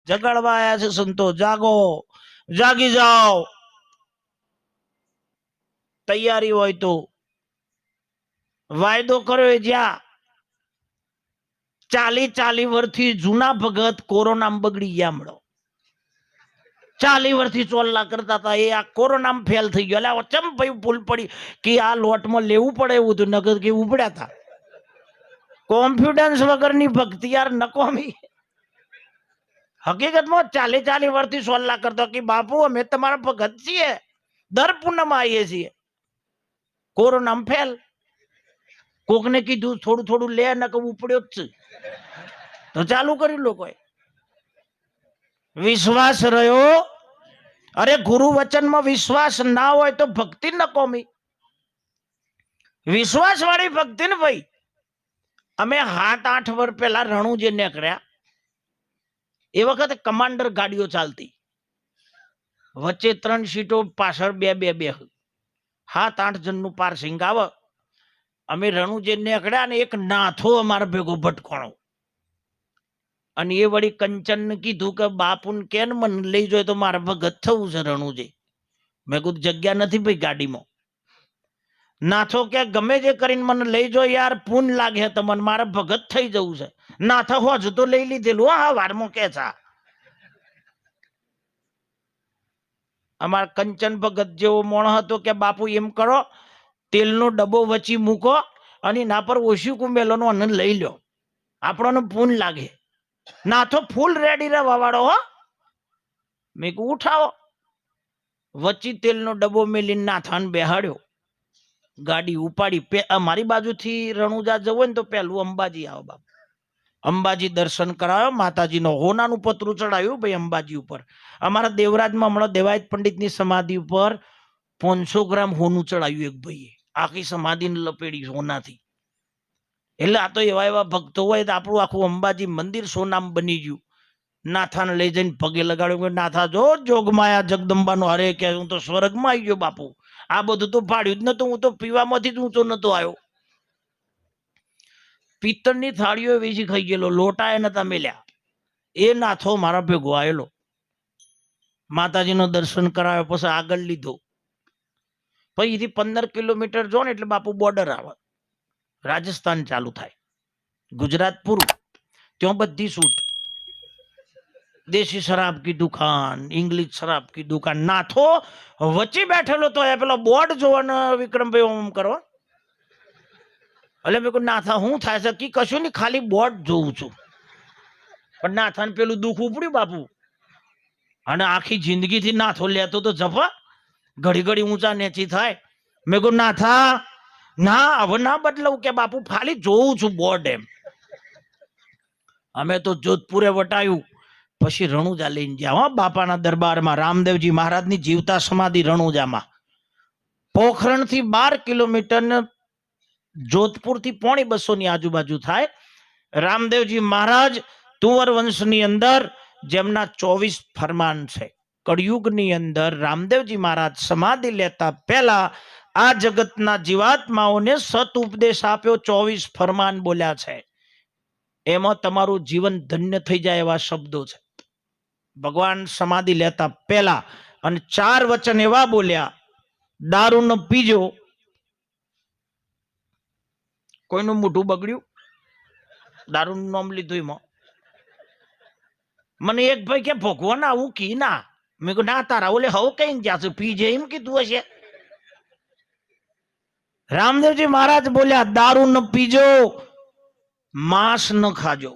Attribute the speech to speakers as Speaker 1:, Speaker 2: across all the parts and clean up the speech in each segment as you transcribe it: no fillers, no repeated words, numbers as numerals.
Speaker 1: જગાડવા આયા છે સંતો, જાગો, જાગી જાઓ, તૈયારી હોય તો. વાયદો કર્યો જ્યાં 40 વર્ષથી જૂના ભગત કોરોનામાં બગડી ગયા. મળો 40 વર્ષથી ચોલ્લા કરતા હતા, એ આ કોરોનામાં ફેલ થઈ ગયો. એટલે ચમ ભાઈ ભૂલ પડી કે આ લોટમાં લેવું પડે એવું હતું, નગર કે ઉપડ્યા હતા. કોન્ફિડન્સ વગરની ભક્તિ યાર નકોમી. હકીકતમાં 40 વર્ષથી સોલ્લા કરતો કે બાપુ અમે તમારા ભગત છીએ, દર પૂનમ આવીએ છીએ. કોરોનામાં ફેલ. કોકને કીધું થોડું થોડું લે, ન કે ઉપડ્યો જ છે તો ચાલુ કર્યું લોકોએ. વિશ્વાસ રહ્યો. અરે ગુરુ વચનમાં વિશ્વાસ ના હોય તો ભક્તિ નકોમી. વિશ્વાસ વાળી ભક્તિ ને ભાઈ. અમે 7-8 વર્ષ પહેલા રણુજે નીકળ્યા. એ વખતે કમાન્ડર ગાડીઓ ચાલતી, વચ્ચે 3 સીટો, પાછળ 2-2 7-8 જણનું પાર્સિંગ આવે. અમે રણુજે નીકળ્યા ને એક નાથો અમારા ભેગો ભટકોણો. અને એ વળી કંચન ને કીધું કે બાપુને કેન મને લઈ જાય તો મારે ભગત થવું છે રણુજે. મેં કીધું જગ્યા નથી ભાઈ ગાડીમાં. નાથો કે ગમે જે કરીને મને લઈ જો યાર, પૂન લાગે તમને, મારે ભગત થઈ જવું છે. નાથો હોજ તો લઈ લીધેલું. હા વારમાં કે છે અમારા કંચન ભગત જેવો મોણ હતો કે બાપુ એમ કરો, તેલનો ડબ્બો વચ્ચી મૂકો અને ના પર ઓછી કુંબેલો અનંદ લઈ લો, આપણને પૂન લાગે. નાથો ફૂલ રેડી રહેવા વાળો હો. મેં કહું ઉઠાવો. વચ્ચી તેલનો ડબ્બો મેલીને નાથાને બેહાડ્યો, ગાડી ઉપાડી. અમારી બાજુથી રણુજા જવું ને તો પેલું અંબાજી આવો બાપુ. અંબાજી દર્શન કરાયો, માતાજીનો હોનાનું પતરું ચડાવ્યું ભાઈ અંબાજી ઉપર. અમારા દેવરાજમાં હમણાં દેવાયત પંડિતની સમાધિ ઉપર 500 ગ્રામ હોનું ચડાવ્યું એક ભાઈએ, આખી સમાધિને લપેડી સોનાથી. એટલે આ તો એવા એવા ભક્તો હોય તો આપણું આખું અંબાજી મંદિર સોનામ બની ગયું. નાથાને લઈ જઈને પગે લગાડ્યો. નાથા જો જોગમાયા જગદંબાનો હરે કે હું તો સ્વર્ગમાં આવી ગયો બાપુ. આ બધું તો ભાડ્યું જ નતું, હું તો પીવામાંથી જ ઊંચો નતો આવ્યો. પિત્તળની થાળીઓ વેચી ખાઈ ગયેલો, લોટા એ નતા મેલ્યા. એ નાથો મારા ભેગો આવેલો, માતાજીનો દર્શન કરાવ્યો, પછી આગળ લીધો. પછી એથી 15 કિલોમીટર જો ને એટલે બાપુ બોર્ડર આવે, રાજસ્થાન ચાલુ થાય, ગુજરાત પૂરું. ત્યાં બધી છૂટ, દેશી શરાબ કી દુકાન, ઇંગ્લિશ શરાબ કી દુકાન. નાથો વચ્ચે બેઠેલો તો એ પેલો બોર્ડ જોવાનો વિક્રમભાઈ ઓમ કરો. એટલે મેં કહ્યું નાથા શું થાય છે? કે કશું નહીં, ખાલી બોર્ડ જોઉં છું. પણ નાથાને પેલું દુઃખ ઉપડ્યું બાપુ. અને આખી જિંદગીથી નાથો લેતો તો જપા, ઘડી ઘડી ઊંચા નીચી થાય. મેં કહ્યું નાથા ના, હવે ના બદલાવું કે બાપુ, ખાલી જોઉં છું બોર્ડ એમ. અમે તો જોધપુરે વટાયું, પછી રણુજા લઈને ગયા બાપાના દરબારમાં. રામદેવજી મહારાજની જીવતા સમાધિ રણુજામાં. પોખરણથી 12 કિલોમીટર, જોધપુરથી 250 ની આજુબાજુ થાય. રામદેવજી મહારાજ તુંવર વંશની અંદર જેમના 24 ફરમાન છે. કળિયુગની અંદર રામદેવજી મહારાજ સમાધિ લેતા પહેલા આ જગતના જીવાત્માઓને સત ઉપદેશ આપ્યો, 24 ફરમાન બોલ્યા છે. એમાં તમારું જીવન ધન્ય થઈ જાય એવા શબ્દો છે ભગવાન સમાધિ લેતા પહેલા. અને 4 વચન એવા બોલ્યા, દારૂ ન પીજો. કોઈનું મોઢું બગડ્યું દારૂનું નામ લીધું એમાં? મને એક ભાઈ કે ભગવાન આવું કી ના. મેં કહ્યું ના, તારા ઓલે હવ કઈ ગયા છે, પીજે એમ કીધું હશે. રામદેવજી મહારાજ બોલ્યા દારૂ ન પીજો, માંસ ન ખાજો.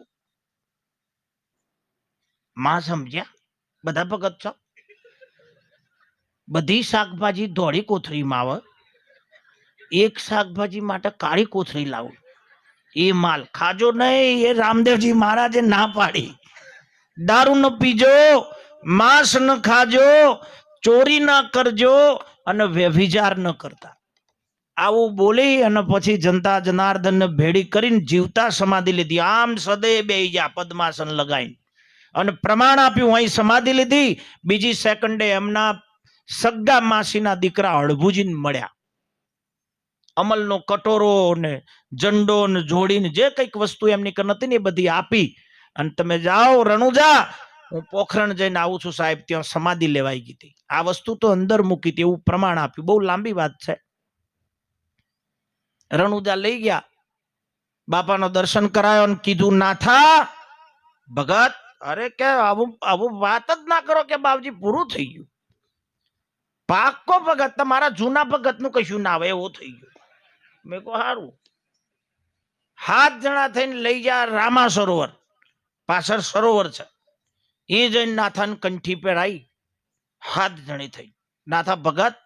Speaker 1: માંસ સમજ્યા? બધા ભગત છો? બધી શાકભાજી ધોળી કોથળીમાં આવે, એક શાકભાજી માટે કાળી કોથળી લાવો. એ માલ ખાજો નહીં, એ રામદેવજી મહારાજે ના પાડી. દારૂ ન પીજો, માંસ ન ખાજો, ચોરી ના કરજો અને વ્યભિચાર ન કરતા. આવું બોલી અને પછી જનતા જનાર્દન ભેડી કરીને જીવતા સમાધિ લીધી. આમ સદે બેહી જા પદ્માસન લગાવીને અને પ્રમાણ આપ્યું, અહીં સમાધિ લીધી. બીજી સેકન્ડે એમના સગ્ગા માસીના દીકરા હળભુજીને મળ્યા. અમલનો કટોરો ને ઝંડો ને જોડીને જે કઈક વસ્તુ એમની કન હતી ને એ બધી આપી અને તમે જાઓ રણુજા, હું પોખરણ જઈને આવું છું સાહેબ, ત્યાં સમાધિ લેવાઈ ગઈ હતી, આ વસ્તુ તો અંદર મૂકી હતી એવું પ્રમાણ આપ્યું. બહુ લાંબી વાત છે. રણુજા લઈ ગયા, બાપાનો દર્શન કરાયો અને કીધું નાથા ભગત, અરે કે આવું આવું વાત જ ના કરો કે બાપજી પૂરું થઈ ગયું. પાકો ભગત, તમારા જૂના ભગત નું કશું ના આવે એવું થઈ ગયું. મેં કહું સારું. 7 જણા થઈને લઈ જા રામા સરોવર, પાછળ સરોવર છે, એ જઈને નાથાને કંઠી પહેરાઈ 7 જણી થઈ. નાથા ભગત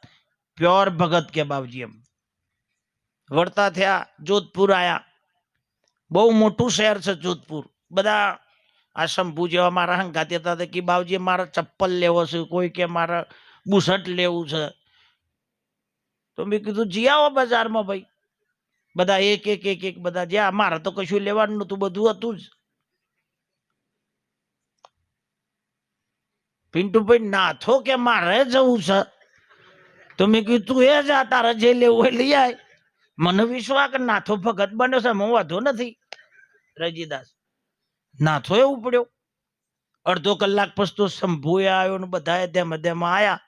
Speaker 1: પ્યોર ભગત કે બાપજી. એમ વળતા થયા, જોધપુર આયા. બહુ મોટું શહેર છે જોધપુર. બધા આ શંભુ જેવા મારા હંગાતી હતા કે બાપજી મારે ચપ્પલ લેવો છે, કોઈ કે મારે બુશર્ટ લેવું છે. તો મેં કીધું જી આવો બજારમાં ભાઈ. બધા એક એક એક એક બધા જ્યાં. મારે તો કશું લેવાનું નતું, બધું હતું જ. પિન્ટુભાઈ નાથો કે મારે જવું છે. તો મેં કીધું તું એ જા, તારે જે લેવું હોય લઈ આય. મને વિશ્વાસ કે નાથો ભગત બન્યો છે, હું વાંધો નથી. રજીદાસ નાથો એવું પડ્યો. અડધો કલાક પછી તો શંભુ આવ્યો ને બધા તેમ તેમાં આયા.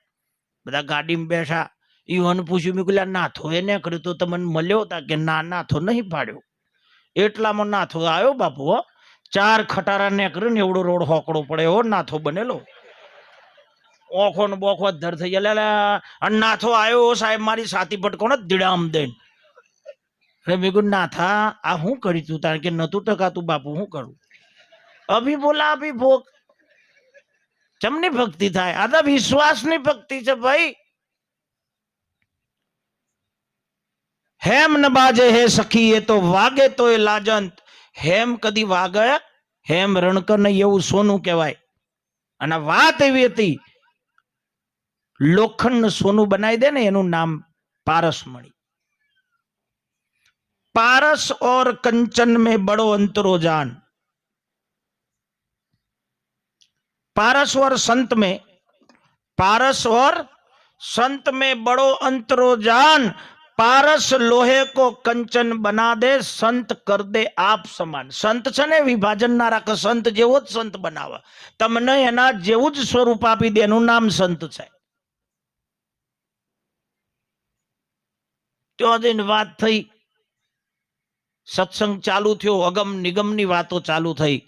Speaker 1: બધા ગાડીમાં બેઠા. ઈવન પૂછ્યું, મેં કહ્યું નાથો એ નીકળ્યો તો તમને મળ્યો હતા કે ના, નાથો નહીં પાડ્યો. એટલામાં નાથો આવ્યો બાપુ. 4 ખટારા નીકળ્યું ને એવડો રોડ હોકડો પડે હો નાથો બનેલો. ઓખો ને બોખો ધર થઈ ગયા. અને નાથો આવ્યો સાહેબ, મારી સાથી પટકો ને ધીડામ દઈને. મેં કીધું નાથા આ શું કરી તું તારે? કે નતું ટકાતું બાપુ, શું કરું? અભી બોલા અભી ભોગ. ચમની ભક્તિ થાય? આ તો વિશ્વાસની ભક્તિ છે ભાઈ. હેમ ન બાજે હે સખી, એ તો વાગે તો એ લાજંત. હેમ કદી વાગે, હેમ રણકર ને એવું સોનું કહેવાય. અને વાત એવી હતી, લોખંડ સોનું બનાવી દે ને એનું નામ પારસમણી. पारस और कंचन में बड़ो अंतरो जान. पारस और संत में, पारस और संत में बड़ो अंतरो जान. पारस लोहे को कंचन बना दे, संत कर दे आप समान. संत છે ને વિભાજન ના રાખે, સંત જેવો જ સંત બનાવે. તમને એના જેવું જ સ્વરૂપ આપી દે, એનું નામ સંત છે. ત્યાં જઈને વાત થઈ, સત્સંગ ચાલુ થયો, અગમ નિગમની વાતો ચાલુ થઈ,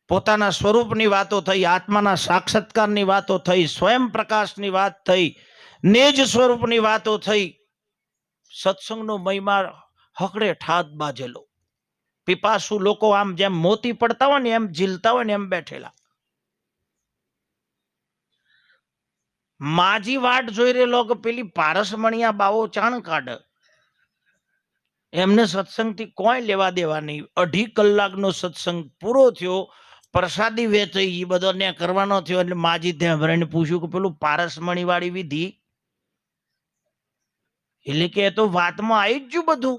Speaker 1: પોતાના સ્વરૂપની વાતો થઈ, આત્માના સાક્ષાત્કારની વાતો થઈ, સ્વયં પ્રકાશની વાત થઈ, નેજ સ્વરૂપની વાતો થઈ. સત્સંગનો મહિમા હકડે ઠાત બાજેલો. પીપાસુ લોકો આમ જેમ મોતી પડતા હોય ને એમ ઝીલતા હોય ને એમ બેઠેલા. માજી વાટ જોઈ રહેલો કે પેલી પારસમણિયા બાવો ચાણ કાઢે. એમને સત્સંગથી કોઈ લેવા દેવા નહીં. 2.5 કલાકનો સત્સંગ પૂરો થયો, પ્રસાદી વેચાઈ, એ બધો ને કરવાનો થયો. એટલે માજી ત્યાં ભરાઈને પૂછ્યું કે પેલું પારસમણી વાળી વિધિ? એટલે કે એ તો વાતમાં આવી જ ગયું બધું.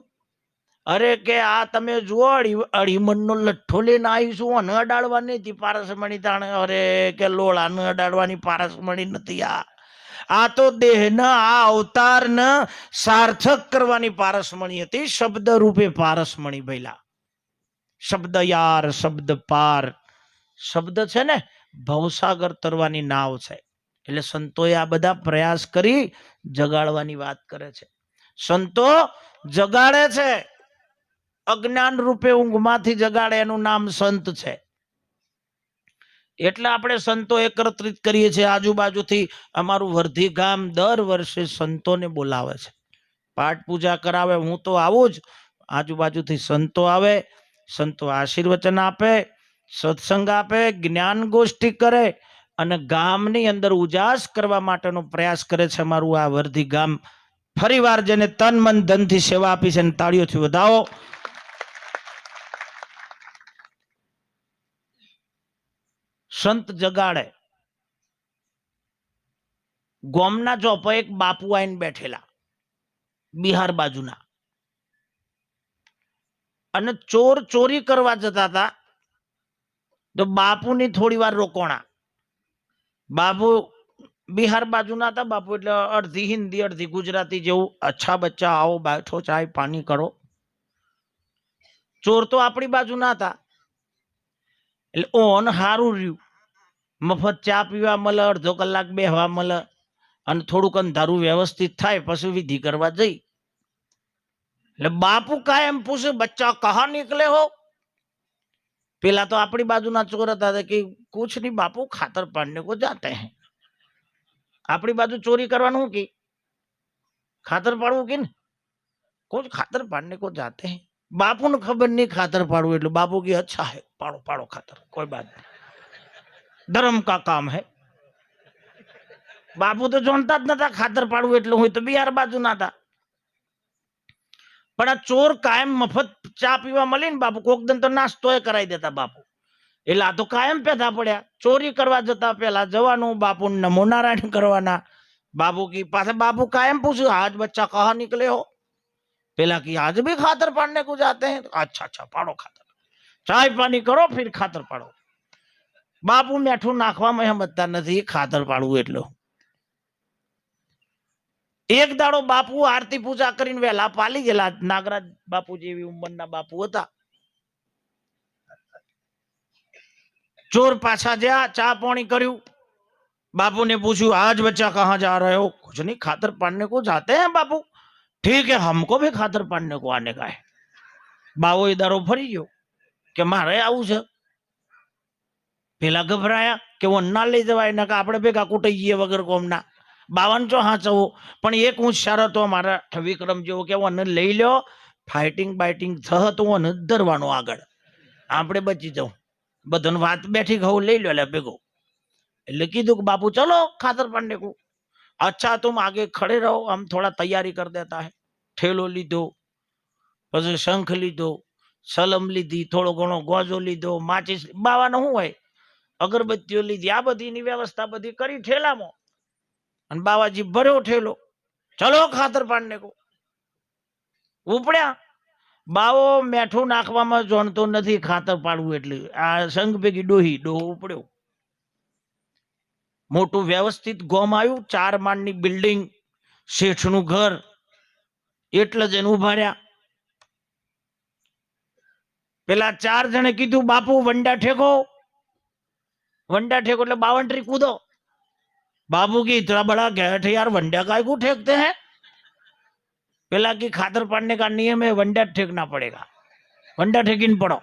Speaker 1: અરે કે આ તમે જુઓ, અડીમણનો લઠ્ઠો લઈને આવીશું, અને અડાડવાની હતી પારસમણી તાણે. અરે કે લોળાને અડાડવાની પારસમણી નથી. આ તો દેહના આ અવતારને સાર્થક કરવાની પારસમણી હતી. શબ્દ રૂપે પારસમણી ભૈલા. શબ્દ યાર, શબ્દ પાર. શબ્દ છે ને ભવસાગર તરવાની નાવ છે. એટલે સંતોએ આ બધા પ્રયાસ કરી જગાડવાની વાત કરે છે. સંતો જગાડે છે, અજ્ઞાન રૂપે ઊંઘમાંથી જગાડે, એનું નામ સંત છે. એટલે આપણે સંતો એકત્રિત કરીએ છીએ. આજુબાજુથી અમારું વર્ધી ગામ દર વર્ષે સંતોને બોલાવે છે, પાઠ પૂજા કરાવે. હું તો આવું જ, આજુબાજુથી સંતો આવે, સંતો આશીર્વચન આપે, સત્સંગ આપે, જ્ઞાન ગોષ્ઠી કરે અને ગામની અંદર ઉજાસ કરવા માટેનો પ્રયાસ કરે છે અમારું આ વર્ધી ગામ. ફરીવાર જેને તન મન ધનથી સેવા આપી છે, તાળીઓથી વધાવો. સંત જગાડે. ગોમના ચોપે એક બાપુ આવીને બેઠેલા, બિહાર બાજુના, અને ચોર ચોરી કરવા જતા હતા. તો બાપુની થોડી વાર રોકોણા. બાપુ બિહાર બાજુના હતા. બાપુ એટલે અડધી હિન્દી અડધી ગુજરાતી જેવું. અચ્છા બચ્ચા આવો, બેઠો, ચાય પાણી કરો. ચોર તો આપણી બાજુ ના હતા. એટલે ઓન હારું રહ્યું, મફત ચા પીવા મળે, અડધો કલાક બેહવા મળે, અને થોડુંક અંધારું વ્યવસ્થિત થાય પછી વિધિ કરવા જઈ. એટલે બાપુ કાયમ પૂછે બચ્ચા કહા નીકળે હો. પેલા તો આપણી બાજુના ચોર હતા કે કુછ નહીં બાપુ ખાતર પાડને કો જાતે હૈ. આપણી બાજુ ચોરી કરવાનું કે ખાતર પાડવું કે ને કુછ ખાતર પાડને કો જાતે હૈ. બાપુ ને ખબર નહીં ખાતર પાડવું એટલે બાપુ કે અચ્છા હે પાડો પાડો ખાતર કોઈ બાત નહીં, ધર્મ કા કામ હે. બાપુ તો જાણતા જ નતા ખાતર પાડવું એટલે હોય તો બિહાર બાજુ ના હતા. પણ આ ચોર કાયમ મફત ચા પીવા મળી ને બાપુ કોક દિન તો નાસ્તો એ કરાવી દેતા બાપુ. એટલે આ તો કાયમ પેદા પડ્યા. ચોરી કરવા જતા પેલા જવાનું બાપુ નમો નારાયણ કરવાના. બાપુ કી પાસે બાપુ કાયમ પૂછ્યું આજ બચ્ચા કહા निकले हो. પેલા की आज भी खातर पाड़ने को जाते हैं. अच्छा अच्छा पाड़ो खातर, चाय पानी करो फिर खातर पाड़ो. બાપુ મેઠું નાખવામાં સમજતા નથી ખાતર પાડવું એટલો. એક દાડો બાપુ આરતી પૂજા કરીને વહેલા પાલી ગયેલા. નાગરાજ બાપુ જેવી ઉંમરના બાપુ હતા. ચોર પાછા જ્યાં ચા પાણી કર્યું. बापू ने पूछू आज बच्चा कहाँ जा रहे हो. कुछ नहीं खातर पाड़ने को जाते हैं बापू. ठीक है हमको भी खातर पाड़ने को आने का है. बाबो એ દારો ફરી ગયો કે મારે આવું છે. પેલા ગભરાયા કે હું ના લઈ જવાય ને કે આપણે ભેગા કૂટાઈ જઈએ વગર કોમના. બાવન ચો હાચવો. પણ એક હોશિયાર હતો મારા વિક્રમ જેવો કે હું લઈ લ્યો, ફાઇટિંગ બાઇટિંગ થહ તો હું ધરવાનો આગળ, આપણે બચી જાઉં. બધાને વાત બેઠી ઘઉં લઈ લો એટલે ભેગો. એટલે કીધું કે बापू चलो खातर पाड़ने को. अच्छा तुम आगे खड़े रहो हम थोड़ा तैयारी कर देता है. ठेलो लीधो, પછી શંખ લીધો, સલમ લીધી, થોડો ઘણો ગોજો લીધો, માચીસ બાવાનો શું હોય અગરબત્તીઓ લીધી. આ બધીની વ્યવસ્થા બધી કરી ઠેલામાં. અને બાવાજી ભર્યો ઠેલો. ચલો ખાતર પાડને કો. ઉપડ્યા. બાવો મેઠું નાખવામાં જાણતો નથી ખાતર પાડવું એટલે. આ સંઘ ભેગી ડોહી ડોહો ઉપડ્યો. મોટું વ્યવસ્થિત ગોમ આવ્યું. 4 માળની બિલ્ડિંગ, શેઠનું ઘર. એટલે જ એને ઉભા રહ્યા. પેલા 4 જણે કીધું બાપુ વંડા ઠેકો. वंडा ठेको એટલે 52 कूदो. बाबू की इतना बड़ा गेट है यार वंडा काय को ठेकते हैं. पेला की खातर पाड़ने का नियम है वंडा ठेकना पड़ेगा, वंडा ठेकीन पड़ो.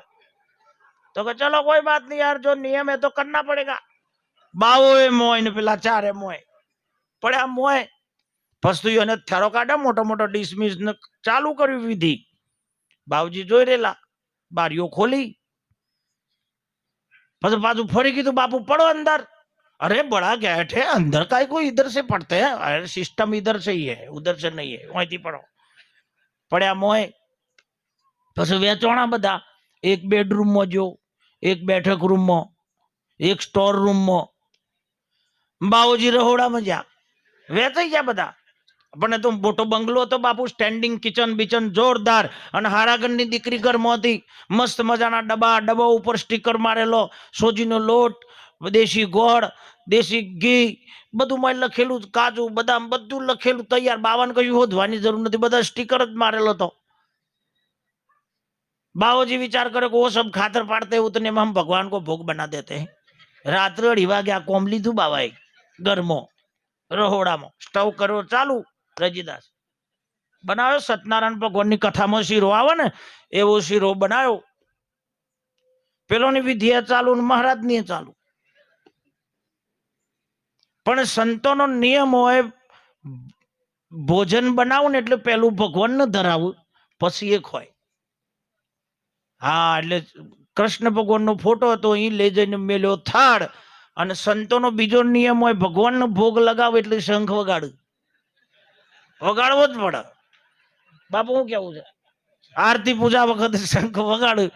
Speaker 1: तो कि चलो कोई बात नहीं यार जो नियम है तो करना पड़ेगा. बाबू ए मोय ने पेला 4 मोय पड़ा मोय. फस्तुयो ने थेरो काढा मोटो मोटो डिसमिस ने चालू कर्યું विधि. बाबूजी જોઈ રહેલા. બારીઓ ખોલી. પછી पाछू फरी कीधु बापू पड़ो अंदर. अरे बड़ा गेट है अंदर का कोई इधर से पढ़ते हैं. अरे सिस्टम इधर से ही है उधर से नहीं है, वहीं पढ़ो. पढ़या मोय. પછી વેચોણા બધા. એક બેડરૂમ માં જો, એક બેઠક રૂમ માં, એક સ્ટોર રૂમ માં. બાવજી રહોડામાં જ્યાં વેચાઈ ગયા બધા. પણ તો મોટો બંગલો હતો બાપુ. સ્ટેન્ડિંગ કિચન બિચન જોરદાર. અને હારાગઢની દીકરી ઘરમાંથી મસ્ત મજાના ડબ્બા ઉપર સ્ટીકર મારેલો. સોજીનો લોટ, દેશી ગોળ, દેશી ઘી બધું માં લખેલું. કાજુ બદામ બધું લખેલું તૈયાર. બાવાને કયું શોધવાની જરૂર નથી, બધા સ્ટીકર જ મારેલો હતો. बाबूजी विचार करे को वो सब खातर पाड़ते हैं उतने में हम भगवान को भोग बना देते हैं. रात्र 2:30 वाग्या कोम लीधु बाबाए घर में रहोड़ा में. स्टव करो चालू. रजीदास बनायो सत्यनारायण भगवान की कथा में शीरो आवे ने एवो शीरो बनायो. पेलो नी विधि चालू ने महाराज नी चालू. पण संतो नो नियम होय भोजन बनावो ने એટલે પેલું ભગવાન ને ધરાવું પછી એક હોય. हाँ એટલે કૃષ્ણ ભગવાનનો ફોટો હતો એ લઈ જઈને મેલ્યો થાળ. અને સંતોનો બીજો નિયમ હોય ભગવાનનો ભોગ લગાવે એટલે શંખ વગાડવું. વગાડવો જ પડે. બાપુ શું કેવું છે? આરતી પૂજા વખતે શંખ વગાડવું.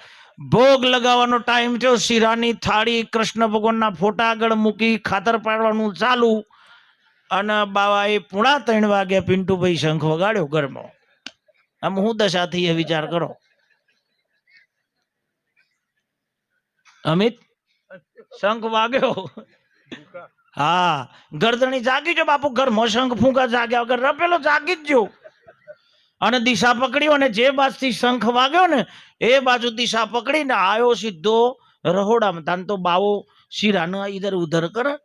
Speaker 1: ભોગ લગાવવાનો ટાઈમ થયો. શીરાની થાળી કૃષ્ણ ભગવાનના ફોટા આગળ મૂકી ખાતર પાડવાનું ચાલુ. અને બાવાએ 3:30 વાગે પિન્ટુભાઈ શંખ વગાડ્યો ઘરમાં. આમ હું દશા થઈ એ વિચાર કરો. अमित शंख वाग्यो. हाँ गर्दनी जागी जो बापू घर में शंख फूंका जाग्या वगर रपेलो जागी जो. અને દિશા પકડી અને જે બાજુથી શંખ વાગ્યો ને એ બાજુ દિશા પકડીને આવ્યો સીધો રહોડામાં. તાન તો બાવો શીરાનો ઇધર ઉધર કરે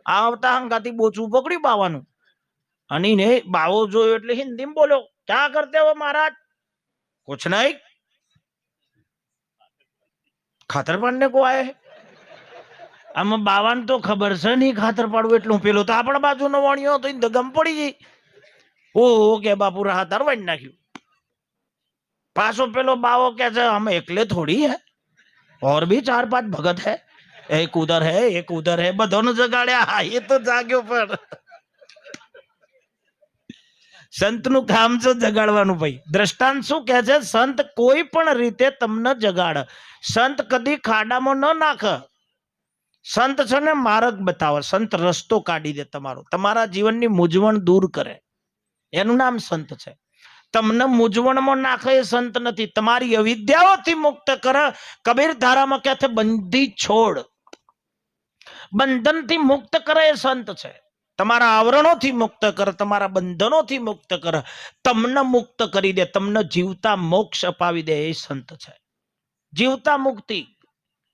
Speaker 1: આવતા હંગાથી બોચું પકડી બાવાનું અને ને બાવો જોયો એટલે હિન્દીમાં બોલ્યો ક્યાં કરતે હો મહારાજ कुछ नहीं ખાતર પાડને કો આયે આમાં બાવાને તો ખબર છે નહીં ખાતર પાડવું એટલું પેલો તો આપણા બાજુનો વાણિયો તો દગમ પડી ગઈ ઓ કે બાપુ રાહતર વાળી નાખ્યું પાછો પેલો બાવો કે છે हम એકલે થોડી હે और भी 4-5 ભગત હે એક ઉધર હે બધાને જગાડ્યા એ તો જાગ્યો પણ સંત નું કામ છે જગાડવાનું ભાઈ દ્રષ્ટાંત શું કે છે સંત કોઈ પણ રીતે તમને જગાડ સંત કદી ખાડામાં ન નાખ સંત છે ને માર્ગ બતાવે સંત રસ્તો કાઢી દે તમારો તમારા જીવનની મૂંઝવણ દૂર કરે એનું નામ સંત છે તમને મૂંઝવણમાં નાખે એ સંત નથી તમારી અવિદ્યાઓથી મુક્ત કરે કબીર ધારામાં કહે છે બંધી છોડ બંધનથી મુક્ત કરે એ સંત છે તમારા આવરણોથી મુક્ત કરે તમારા બંધનોથી મુક્ત કરે તમને મુક્ત કરી દે તમને જીવતા મોક્ષ અપાવી દે એ સંત છે જીવતા મુક્તિ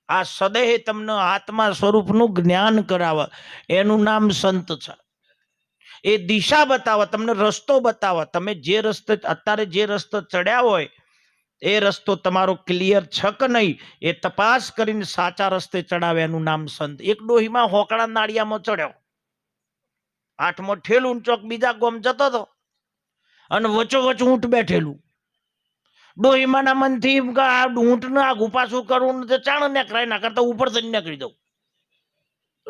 Speaker 1: આ સદેહ તમને આત્મા સ્વરૂપનું જ્ઞાન કરાવે એનું નામ સંત છે એ દિશા બતાવે તમને રસ્તો બતાવે તમે જે રસ્તે અત્યારે જે રસ્તો ચડ્યા હોય એ રસ્તો તમારો ક્લિયર છે કે નહીં એ તપાસ કરીને સાચા રસ્તે ચડાવે એનું નામ સંત એક ડોહીમાં હોકળા નાળિયામાં ચડ્યો 8મો ઠેલું ચોક બીજા ગોમ જતો હતો અને વચોવચ ઊંટ બેઠેલું ડોહીમાના મનથી આ ઊંટ ને આગુ પાછું કરવું ચાણ નેકરાય ના કરતા ઉપર થઈને નીકળી દઉં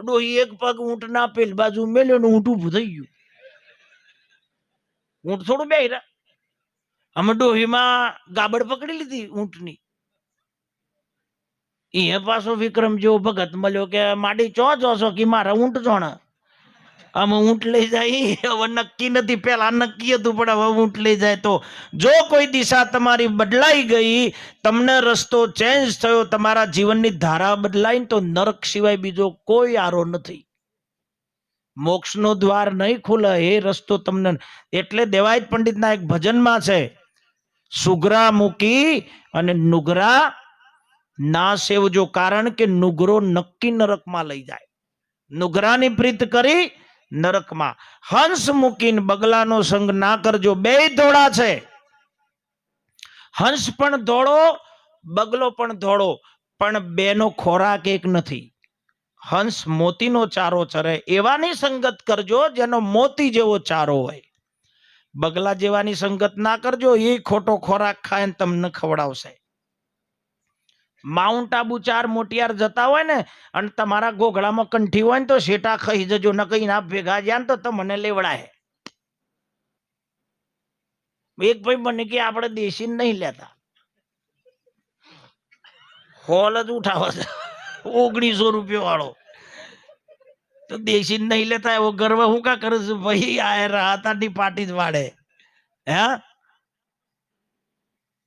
Speaker 1: ડોહી એક પગ ઊંટ ના પેલ બાજુ મેલ્યો ને ઊંટ ઉભું થઈ ગયું ઊંટ થોડું બે રહ્યા અમે ડોહીમાં ગાબડ પકડી લીધી ઊંટની એ પાછો વિક્રમ જેવો ભગત મળ્યો કે માડી ચો છો કે મારા ઊંટ ચોણા આમ ઊંટ લઈ જાય હવે નક્કી નથી પેલા નક્કી હતું પણ હવે ઊંટ લઈ જાય તો જો કોઈ દિશા તમારી બદલાઈ ગઈ તમને રસ્તો ચેન્જ થયો તમારા જીવનની ધારા બદલાઈ તો નરક સિવાય બીજો કોઈ આરો નથી મોક્ષનો દ્વાર નહીં ખુલે એ રસ્તો તમને એટલે દેવાયત પંડિતના એક ભજનમાં છે સુગરા મૂકી અને નુગરા ના સેવજો કારણ કે નુગરો નક્કી નરકમાં લઈ જાય નુગરાની પ્રીત કરી નરકમાં હંસ મૂકીને બગલાનો સંગ ના કરજો બે ધોળા છે હંસ પણ ધોળો બગલો પણ ધોળો પણ બેનો ખોરાક એક નથી હંસ મોતીનો ચારો ચરે એવાની સંગત કરજો જેનો મોતી જેવો ચારો હોય બગલા જેવાની સંગત ના કરજો એ ખોટો ખોરાક ખાય તમને ખવડાવશે માઉન્ટ આબુ 4 મોટિયાર જતા હોય ને અને તમારા ગોગળામાં કંઠી હોય ને તો શેટા ખાઈ જજો ન કઈ ના ભેગા જ્યાં તો તમને લેવડાય એક ભાઈ મને કે આપણે દેશી નહીં લેતા હોલ જ ઉઠાવે છે 1900 રૂપિયા વાળો તો દેશી નહીં લેતા એવો ગર્વ હું કા કરું છું ભાઈ આ રાતાની પાર્ટી જ વાળે હે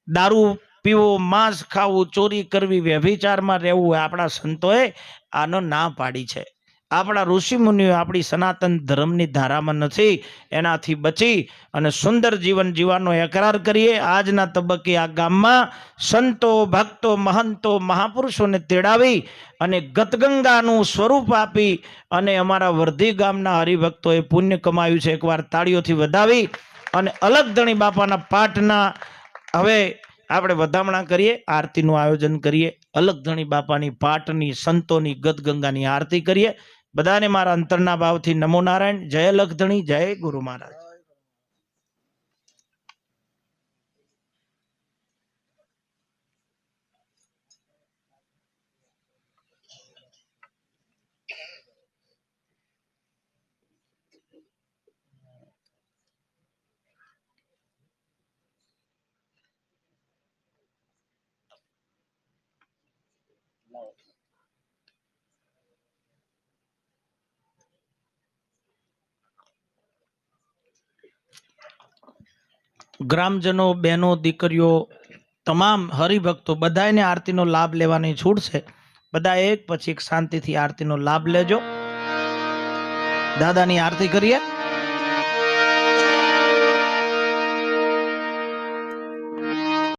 Speaker 1: દારૂ પીવો માંસ ખાવું ચોરી કરવી વ્યભિચારમાં રહેવું આપણા સંતોએ આનો ના પાડી છે આપણા ઋષિ મુનિઓ આપણી સનાતન ધર્મની ધારામાં નથી એનાથી બચી અને સુંદર જીવન જીવવાનો એકરાર કરીએ આજના તબક્કે આ ગામમાં સંતો ભક્તો મહંતો મહાપુરુષોને તેડાવી અને ગતગંગાનું સ્વરૂપ આપી અને અમારા વર્ધી ગામના હરિભક્તોએ પુણ્ય કમાયું છે એકવાર તાળીઓથી વધાવી અને અલગ ધણી બાપાના પાઠના હવે આપણે વધામણા કરીએ આરતીનું આયોજન કરીએ અલગ ધણી બાપાની પાઠની સંતોની ગતગંગાની આરતી કરીએ બધાને મારા અંતરના ભાવથી નમો નારાયણ જય લખધણી જય ગુરુ મહારાજ ગ્રામજનો બહેનો દીકરીઓ તમામ હરિભક્તો બધાને આરતીનો લાભ લેવાની છૂટ છે બધા એક પછી એક શાંતિથી આરતીનો લાભ લેજો દાદાની આરતી કરીએ